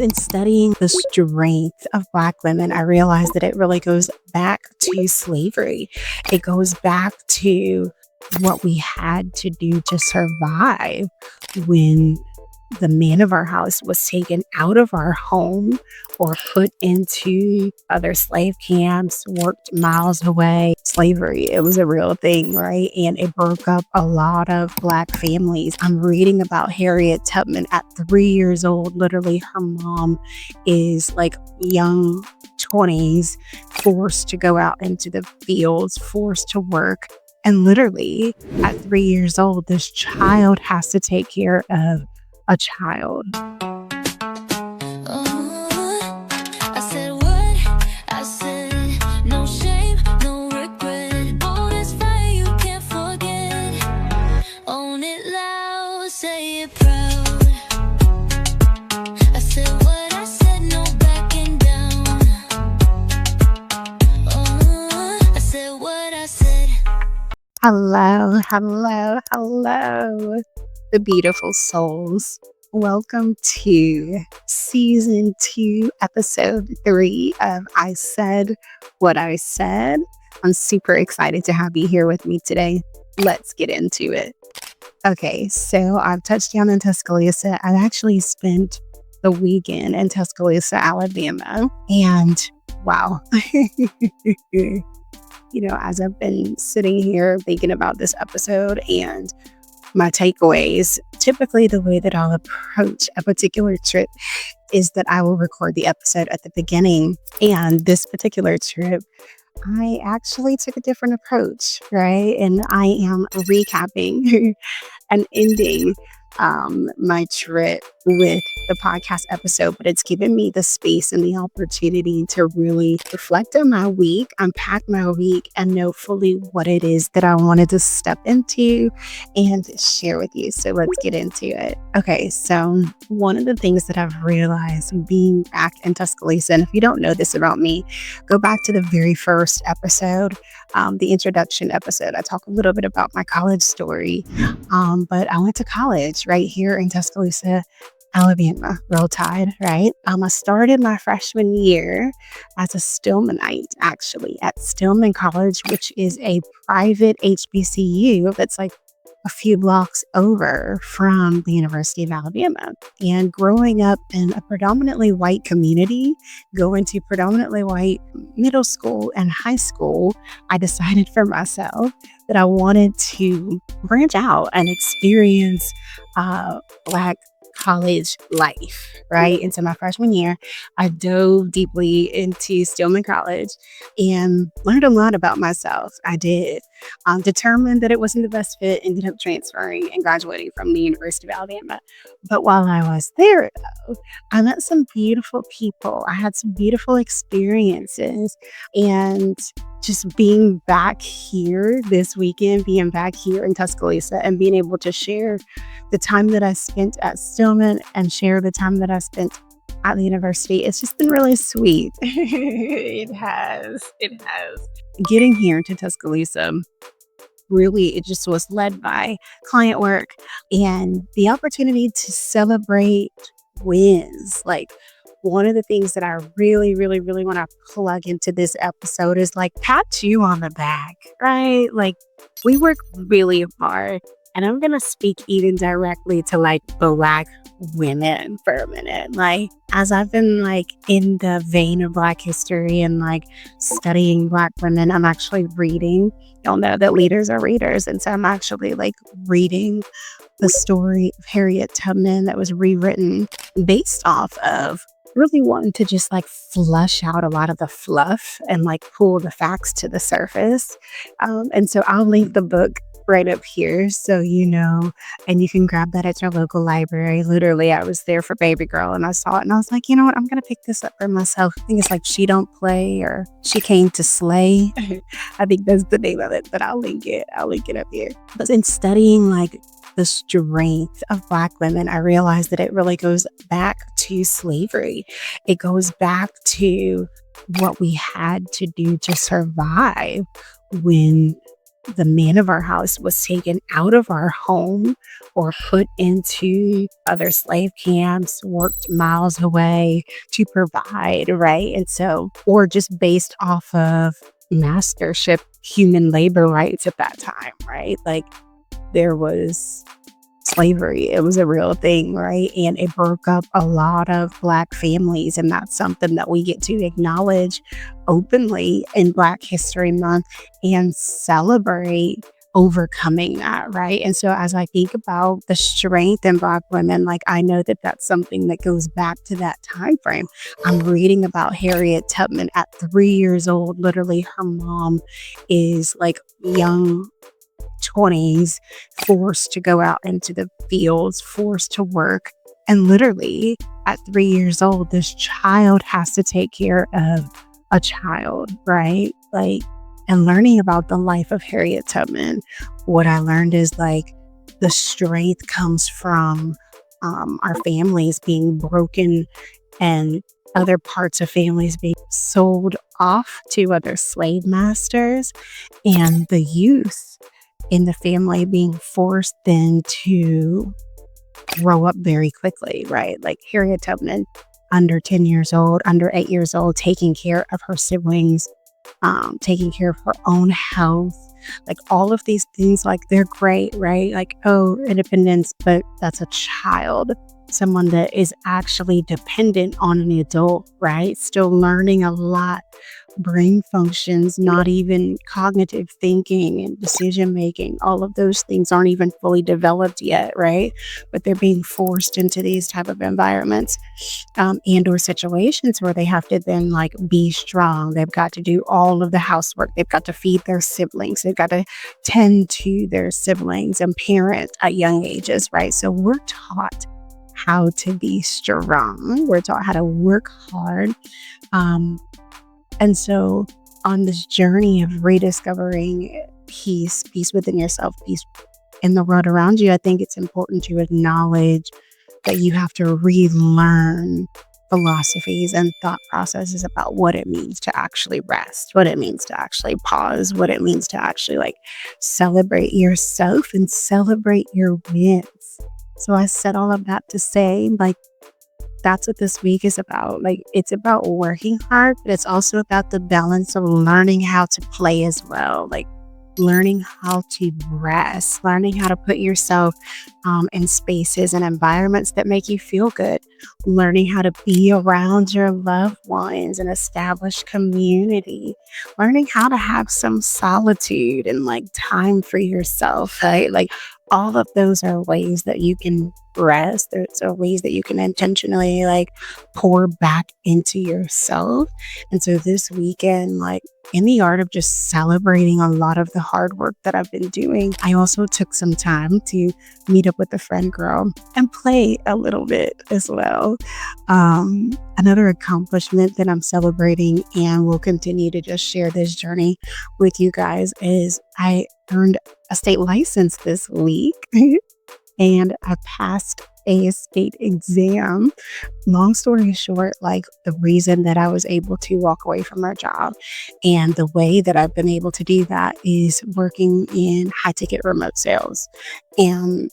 In studying the strength of Black women, I realized that it really goes back to slavery. It goes back to what we had to do to survive when the man of our house was taken out of our home or put into other slave camps, worked miles away. Slavery, it was a real thing, right? And it broke up a lot of Black families. I'm reading about Harriet Tubman at 3 years old. Literally, her mom is like young 20s, forced to go out into the fields, forced to work. And literally, at 3 years old, this child has to take care of a child. I said what I said, no shame, no regret. Oh, this fire you can't forget. Own it loud, say it proud. I said what I said, no backing down. I said what I said. Hello, the beautiful souls. Welcome to season 2, episode 3 of I Said What I Said. I'm super excited to have you here with me today. Let's get into it. Okay, so I've touched down in Tuscaloosa. I've actually spent the weekend in Tuscaloosa, Alabama, and wow. As I've been sitting here thinking about this episode and my takeaways, typically the way that I'll approach a particular trip is that I will record the episode at the beginning. And this particular trip, I actually took a different approach, right? And I am recapping and ending my trip with the podcast episode, but it's given me the space and the opportunity to really reflect on my week, unpack my week, and know fully what it is that I wanted to step into and share with you. So let's get into it. Okay, so one of the things that I've realized being back in Tuscaloosa, and if you don't know this about me, go back to the very first episode, the introduction episode. I talk a little bit about my college story, but I went to college right here in Tuscaloosa, Alabama. Roll Tide, right? I started my freshman year as a Stillmanite, actually, at Stillman College, which is a private HBCU that's like a few blocks over from the University of Alabama. And growing up in a predominantly white community, going to predominantly white middle school and high school, I decided for myself that I wanted to branch out and experience Black college life, right? And so my freshman year, I dove deeply into Stillman College and learned a lot about myself. I did. Determined that it wasn't the best fit, ended up transferring and graduating from the University of Alabama. But while I was there, though, I met some beautiful people. I had some beautiful experiences. And just being back here this weekend, being back here in Tuscaloosa and being able to share the time that I spent at Stillman and share the time that I spent at the university, it's just been really sweet. It has. Getting here to Tuscaloosa, really, it just was led by client work and the opportunity to celebrate wins. Like, one of the things that I really want to plug into this episode is like pat you on the back, right? Like, we work really hard. And I'm going to speak even directly to like Black women for a minute. Like, as I've been like in the vein of Black history and like studying Black women, I'm actually reading. Y'all know that leaders are readers. And so I'm actually like reading the story of Harriet Tubman that was rewritten based off of really wanting to just like flush out a lot of the fluff and like pull the facts to the surface. And so I'll link the book right up here so you know, and you can grab that at your local library. Literally, I was there for Baby Girl and I saw it and I was like, you know what, I'm gonna pick this up for myself. I think it's like She Don't Play or She Came to Slay. I think that's the name of it, but I'll link it up here. But in studying like the strength of Black women, I realized that it really goes back to slavery. It goes back to what we had to do to survive when the man of our house was taken out of our home or put into other slave camps, worked miles away to provide, right? And so, or just based off of mastership human labor rights at that time, right? Like there was slavery. It was a real thing, right? And it broke up a lot of Black families. And that's something that we get to acknowledge openly in Black History Month and celebrate overcoming that, right? And so as I think about the strength in Black women, like I know that that's something that goes back to that time frame. I'm reading about Harriet Tubman at 3 years old. Literally, her mom is like young 20s, forced to go out into the fields, forced to work. And literally at 3 years old, this child has to take care of a child, right? Like, and learning about the life of Harriet Tubman, what I learned is like the strength comes from our families being broken and other parts of families being sold off to other slave masters, and the youth in the family being forced then to grow up very quickly, right? Like Harriet Tubman, under 10 years old, under 8 years old, taking care of her siblings, taking care of her own health, like all of these things, like they're great, right? Like, oh, independence, but that's a child, someone that is actually dependent on an adult, right? Still learning a lot, brain functions, not even cognitive thinking and decision making. All of those things aren't even fully developed yet, right? But they're being forced into these type of environments, and or situations where they have to then like be strong. They've got to do all of the housework. They've got to feed their siblings. They've got to tend to their siblings and parent at young ages, right? So we're taught how to be strong. We're taught how to work hard. And so on this journey of rediscovering peace within yourself, peace in the world around you, I think it's important to acknowledge that you have to relearn philosophies and thought processes about what it means to actually rest, what it means to actually pause, what it means to actually like celebrate yourself and celebrate your wins. So I said all of that to say, like, that's what this week is about. Like, it's about working hard, but it's also about the balance of learning how to play as well. Like, learning how to rest, learning how to put yourself in spaces and environments that make you feel good, learning how to be around your loved ones and establish community, learning how to have some solitude and like time for yourself, right? Like, all of those are ways that you can rest. There's are ways that you can intentionally like pour back into yourself. And so this weekend, like in the art of just celebrating a lot of the hard work that I've been doing, I also took some time to meet up with a friend girl and play a little bit as well. Another accomplishment that I'm celebrating and will continue to just share this journey with you guys is I earned a state license this week and I passed a state exam. Long story short, like the reason that I was able to walk away from our job and the way that I've been able to do that is working in high ticket remote sales. And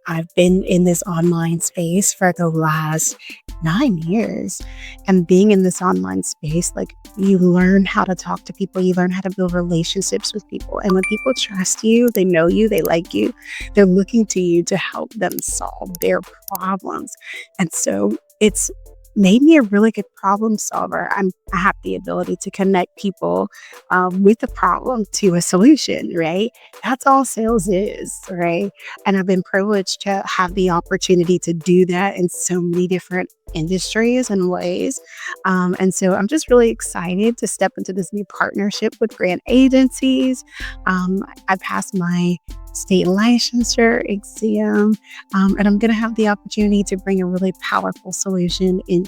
I've been in this online space for the last 9 years. And being in this online space, like you learn how to talk to people, you learn how to build relationships with people. And when people trust you, they know you, they like you, they're looking to you to help them solve their problems. And so it's made me a really good problem solver. I have the ability to connect people with a problem to a solution, right? That's all sales is, right? And I've been privileged to have the opportunity to do that in so many different industries and ways. And so I'm just really excited to step into this new partnership with grant agencies. I passed my state licensure exam, and I'm going to have the opportunity to bring a really powerful solution in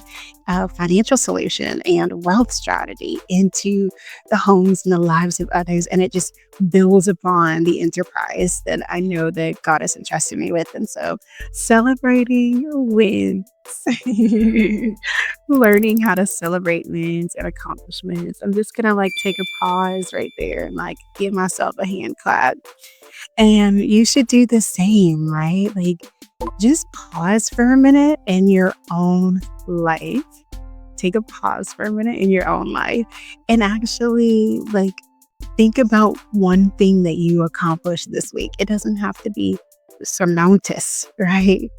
financial solution and wealth strategy into the homes and the lives of others. And it just builds upon the enterprise that I know that God has entrusted me with. And so celebrating wins Learning how to celebrate wins and accomplishments. I'm just gonna like take a pause right there and like give myself a hand clap. And you should do the same, right? Like just pause for a minute in your own life. Take a pause for a minute in your own life and actually like think about one thing that you accomplished this week. It doesn't have to be surmountus, right?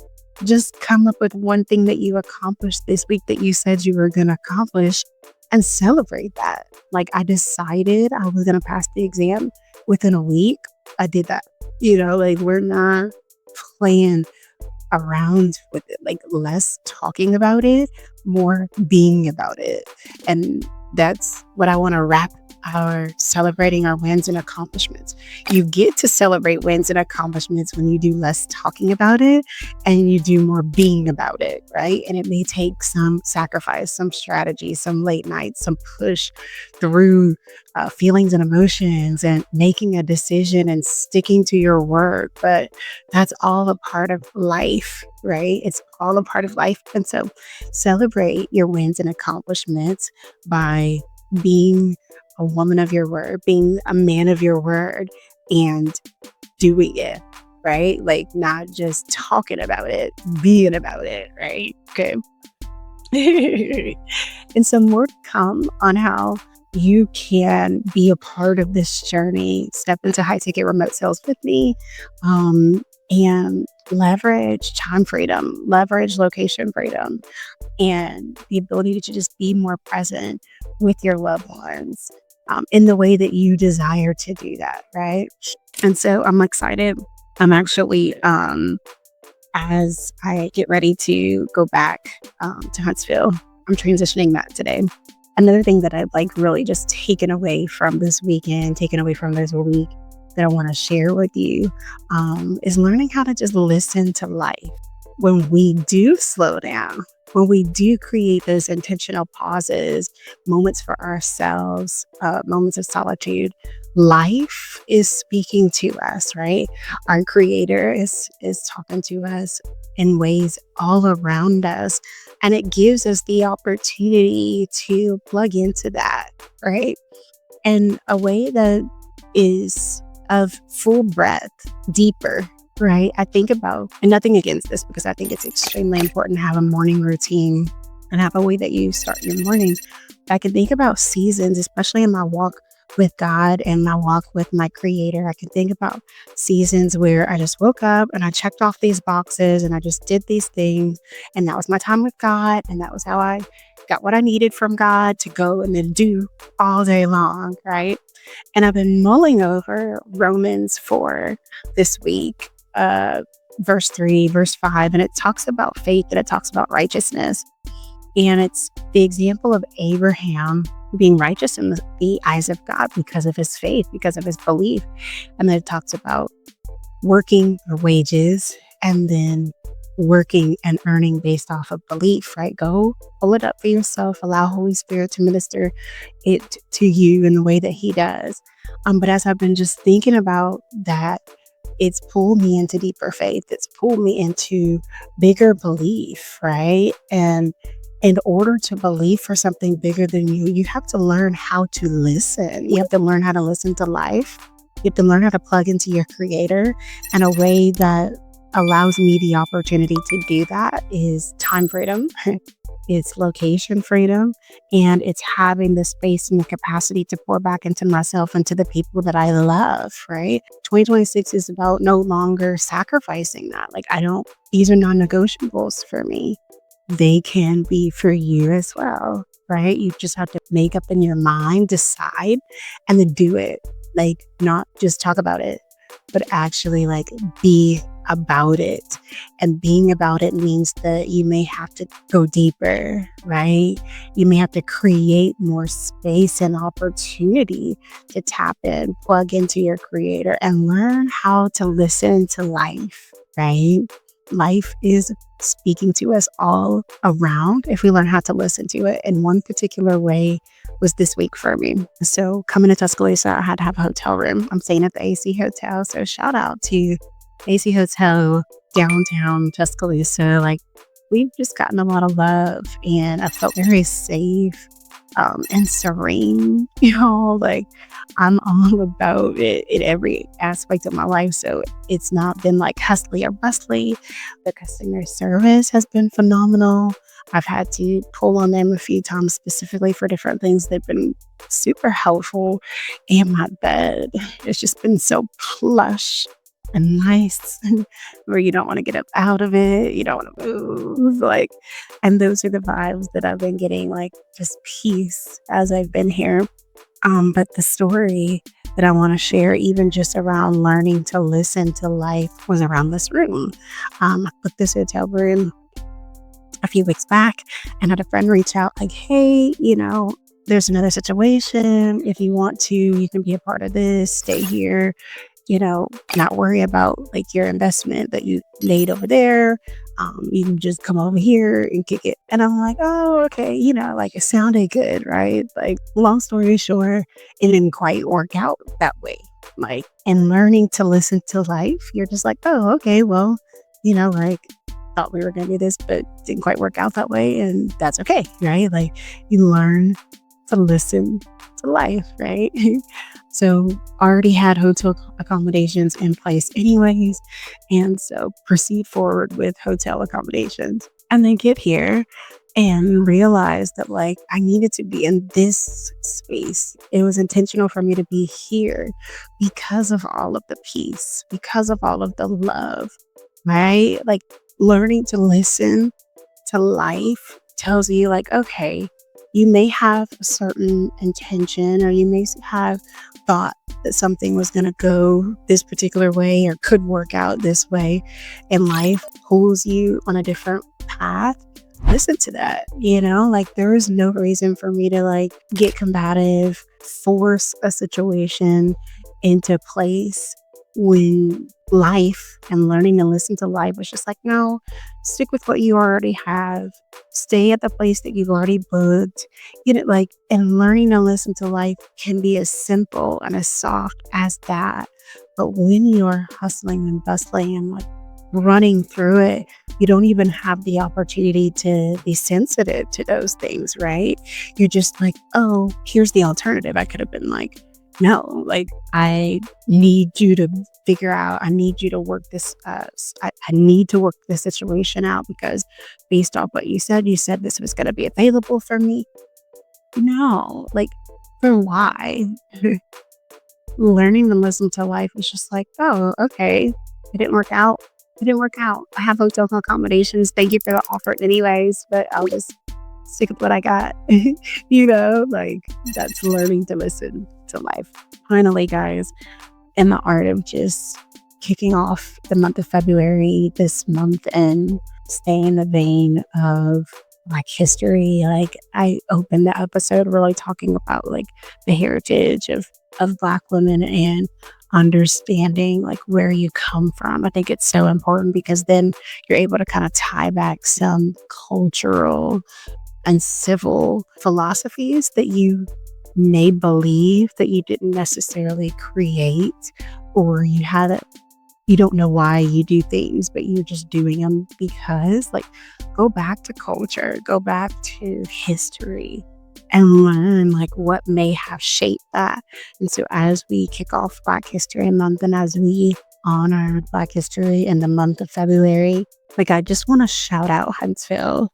Just come up with one thing that you accomplished this week that you said you were going to accomplish and celebrate that. Like, I decided I was going to pass the exam within a week. I did that. Like, we're not playing around with it, like less talking about it, more being about it. And that's what I want to wrap our celebrating our wins and accomplishments. You get to celebrate wins and accomplishments when you do less talking about it and you do more being about it, right? And it may take some sacrifice, some strategy, some late nights, some push through feelings and emotions and making a decision and sticking to your work. But that's all a part of life, right? It's all a part of life. And so celebrate your wins and accomplishments by being a woman of your word, being a man of your word, and doing it, right? Like not just talking about it, being about it, right? Okay. And some more to come on how you can be a part of this journey, step into high ticket remote sales with me, and leverage time freedom, leverage location freedom, and the ability to just be more present with your loved ones in the way that you desire to do that, right? And so I'm excited. I'm actually, as I get ready to go back to Huntsville, I'm transitioning that today. Another thing that I've like really just taken away from this weekend, taken away from this week that I want to share with you is learning how to just listen to life. When we do slow down, when we do create those intentional pauses, moments for ourselves, moments of solitude, life is speaking to us, right? Our creator is talking to us in ways all around us. And it gives us the opportunity to plug into that, right? In a way that is of full breath, deeper, right? I think about, and nothing against this because I think it's extremely important to have a morning routine and have a way that you start your morning. But I can think about seasons, especially in my walk with God and my walk with my creator. I can think about seasons where I just woke up and I checked off these boxes and I just did these things. And that was my time with God. And that was how I got what I needed from God to go and then do all day long, right? And I've been mulling over Romans 4 this week. Verse 3, verse 5, and it talks about faith and it talks about righteousness. And it's the example of Abraham being righteous in the eyes of God because of his faith, because of his belief. And then it talks about working for wages and then working and earning based off of belief, right? Go pull it up for yourself. Allow Holy Spirit to minister it to you in the way that he does. But as I've been just thinking about that, it's pulled me into deeper faith. It's pulled me into bigger belief, right? And in order to believe for something bigger than you, you have to learn how to listen. You have to learn how to listen to life. You have to learn how to plug into your creator. And a way that allows me the opportunity to do that is time freedom. It's location freedom, and it's having the space and the capacity to pour back into myself and to the people that I love, right? 2026 is about no longer sacrificing that. Like, these are non-negotiables for me. They can be for you as well, right? You just have to make up in your mind, decide, and then do it. Like, not just talk about it, but actually like be about it. And being about it means that you may have to go deeper, right? You may have to create more space and opportunity to tap in, plug into your creator, and learn how to listen to life, right? Life is speaking to us all around if we learn how to listen to it. And one particular way was this week for me. So coming to Tuscaloosa, I had to have a hotel room. I'm staying at the AC Hotel. So shout out to AC Hotel, downtown Tuscaloosa. Like, we've just gotten a lot of love, and I felt very safe and serene. Like I'm all about it in every aspect of my life. So it's not been like hustly or bustly. The customer service has been phenomenal. I've had to pull on them a few times specifically for different things. They've been super helpful. And my bed, it's just been so plush and nice where you don't want to get up out of it. You don't want to move. And those are the vibes that I've been getting, like just peace as I've been here. But the story that I want to share, even just around learning to listen to life, was around this room. I booked this hotel room a few weeks back and had a friend reach out like, hey, there's another situation. If you want to, you can be a part of this, stay here, not worry about like your investment that you made over there. You can just come over here and kick it. And I'm like, oh, okay. Like it sounded good, right? Like, long story short, it didn't quite work out that way. Like, and learning to listen to life, you're just like, oh, okay, well, like, thought we were going to do this, but didn't quite work out that way. And that's okay, right? Like, you learn to listen to life, right? So already had hotel accommodations in place anyways. And so proceed forward with hotel accommodations and then get here and realize that like I needed to be in this space. It was intentional for me to be here because of all of the peace, because of all of the love, right? Like learning to listen to life tells you like, okay, you may have a certain intention or you may have thought that something was going to go this particular way or could work out this way, and life pulls you on a different path. Listen to that, like there is no reason for me to like get combative, force a situation into place when life and learning to listen to life was just like, no, stick with what you already have. Stay at the place that you've already booked. And learning to listen to life can be as simple and as soft as that. But when you're hustling and bustling and like running through it, you don't even have the opportunity to be sensitive to those things, right? You're just like, oh, here's the alternative. I could have been like, no, like I need you to figure out, I need you to work this, I need to work this situation out because based off what you said this was going to be available for me. No, like for why? Learning to listen to life was just like, oh, okay, it didn't work out. It didn't work out. I have hotel accommodations. Thank you for the offer anyways, but I'll just stick with what I got. Like that's learning to listen to life. Finally, guys, in the art of just kicking off the month of February this month and staying in the vein of like history. Like I opened the episode really talking about like the heritage of Black women and understanding like where you come from. I think it's so important because then you're able to kind of tie back some cultural and civil philosophies that you may believe that you didn't necessarily create, or you don't know why you do things, but you're just doing them because like go back to culture, go back to history and learn like what may have shaped that. And so as we kick off Black History Month and as we honor Black history in the month of February, like I just want to shout out Huntsville,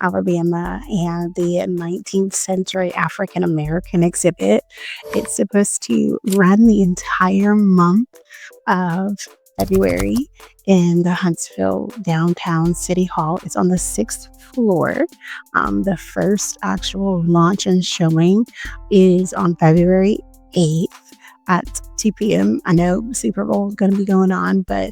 Alabama, and the 19th century African American exhibit. It's supposed to run the entire month of February in the Huntsville downtown City Hall. It's on the 6th floor. The first actual launch and showing is on February 8th at 2 p.m. I know Super Bowl is going to be going on, but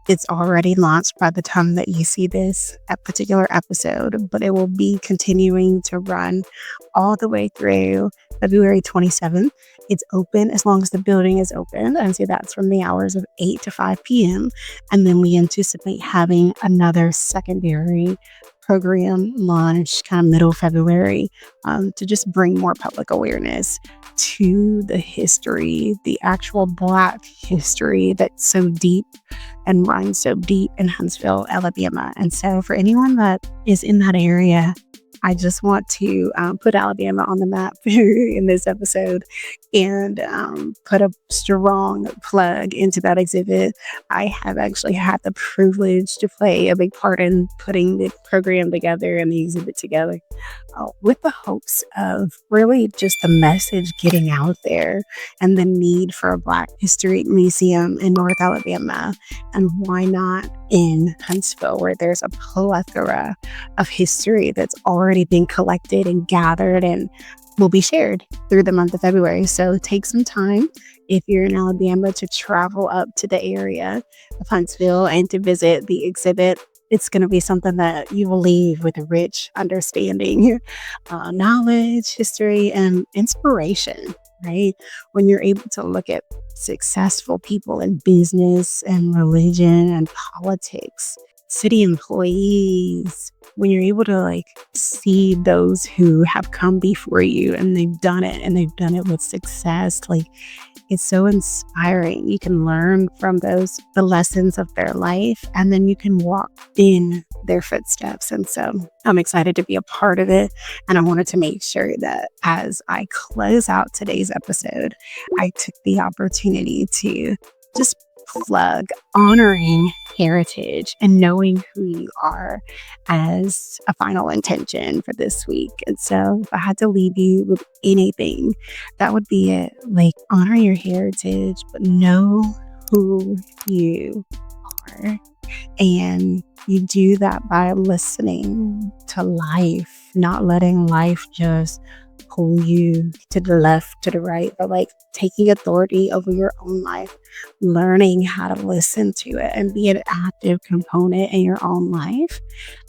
it's already launched by the time that you see this particular episode, but it will be continuing to run all the way through February 27th. It's open as long as the building is open. And so that's from the hours of 8 to 5 p.m. And then we anticipate having another secondary program launched kind of middle February to just bring more public awareness to the history, the actual Black history that's so deep and runs so deep in Huntsville, Alabama. And so, for anyone that is in that area, I just want to put Alabama on the map in this episode and put a strong plug into that exhibit. I have actually had the privilege to play a big part in putting the program together and the exhibit together with the hopes of really just the message getting out there and the need for a Black History Museum in North Alabama. And why not in Huntsville, where there's a plethora of history that's already been collected and gathered and will be shared through the month of February. So take some time if you're in Alabama to travel up to the area of Huntsville and to visit the exhibit. It's going to be something that you will leave with a rich understanding, knowledge, history, and inspiration, right? When you're able to look at successful people in business and religion and politics, city employees, when you're able to like see those who have come before you and they've done it with success, like it's so inspiring. You can learn from the lessons of their life, and then you can walk in their footsteps. And so I'm excited to be a part of it. And I wanted to make sure that as I close out today's episode, I took the opportunity to just plug honoring heritage and knowing who you are as a final intention for this week. And so if I had to leave you with anything, that would be it. Like, honor your heritage, but know who you are. And you do that by listening to life, not letting life just pull you to the left, to the right, but like taking authority over your own life, learning how to listen to it and be an active component in your own life.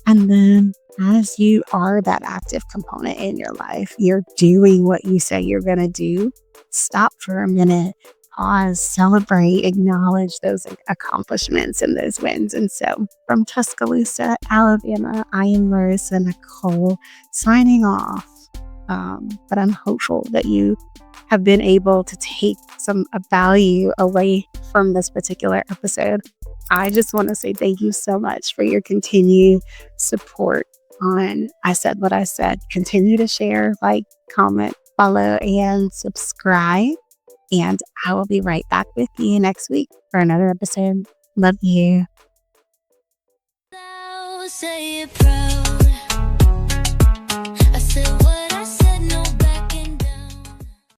And then as you are that active component in your life, you're doing what you say you're going to do. Stop for a minute, pause, celebrate, acknowledge those accomplishments and those wins. And so from Tuscaloosa, Alabama, I am Marissa Nicole signing off. But I'm hopeful that you have been able to take some value away from this particular episode. I just want to say thank you so much for your continued support on I Said What I Said. Continue to share, like, comment, follow, and subscribe. And I will be right back with you next week for another episode. Love you. Say it